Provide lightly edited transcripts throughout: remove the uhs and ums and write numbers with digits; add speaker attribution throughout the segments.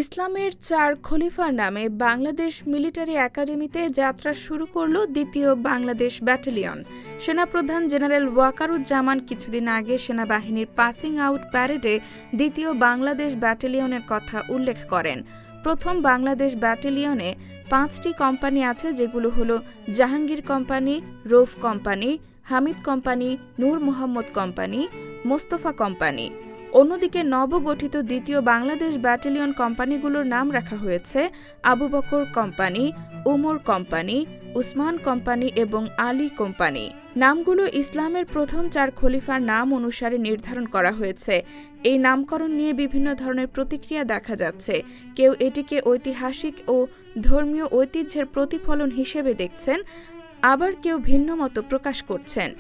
Speaker 1: ইসলামের ৪ খলিফার নামে বাংলাদেশ মিলিটারি একাডেমিতে যাত্রা শুরু করল দ্বিতীয় বাংলাদেশ ব্যাটালিয়ন। সেনাপ্রধান জেনারেল ওয়াকারুজ্জামান কিছুদিন আগে সেনাবাহিনীর পাসিং আউট প্যারেডে দ্বিতীয় বাংলাদেশ ব্যাটালিয়নের কথা উল্লেখ করেন। প্রথম বাংলাদেশ ব্যাটালিয়নে ৫টি কোম্পানি আছে, যেগুলো হলো Jahangir company, Rauf company, Hamid company, Noor Mohammad company, Mostafa company. অন্যদিকে নবগঠিত দ্বিতীয় বাংলাদেশ ব্যাটালিয়ন কোম্পানিগুলোর নাম রাখা হয়েছে Abu Bakr company, Umar company, Usman company এবং আলী কোম্পানি। নামগুলো ইসলামের প্রথম ৪ খলিফার নাম অনুসারে নির্ধারণ করা হয়েছে। এই নামকরণ নিয়ে বিভিন্ন ধরনের প্রতিক্রিয়া দেখা যাচ্ছে। কেউ এটিকে ঐতিহাসিক ও ধর্মীয় ঐতিহ্যের প্রতিফলন হিসেবে দেখছেন, আবার কেউ ভিন্ন মত প্রকাশ করছেন।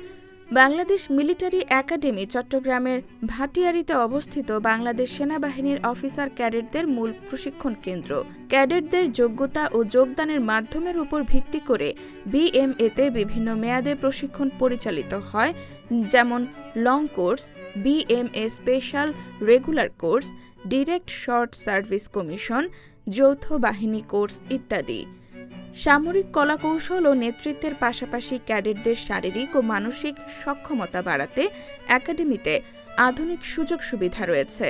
Speaker 1: বাংলাদেশ মিলিটারি একাডেমি চট্টগ্রামের ভাটিয়ারীতে অবস্থিত বাংলাদেশ সেনাবাহিনীর অফিসার ক্যাডেটদের মূল প্রশিক্ষণ কেন্দ্র। ক্যাডেটদের যোগ্যতা ও যোগদানের মাধ্যমের উপর ভিত্তি করে বিএমএতে বিভিন্ন মেয়াদে প্রশিক্ষণ পরিচালিত হয়, যেমন long course, BMA special regular course, direct short service commission, যৌথ বাহিনী কোর্স ইত্যাদি। সামরিক কলাকৌশল ও নেতৃত্বের পাশাপাশি ক্যাডেটদের শারীরিক ও মানসিক সক্ষমতা বাড়াতে একাডেমিতে আধুনিক সুযোগ সুবিধা রয়েছে।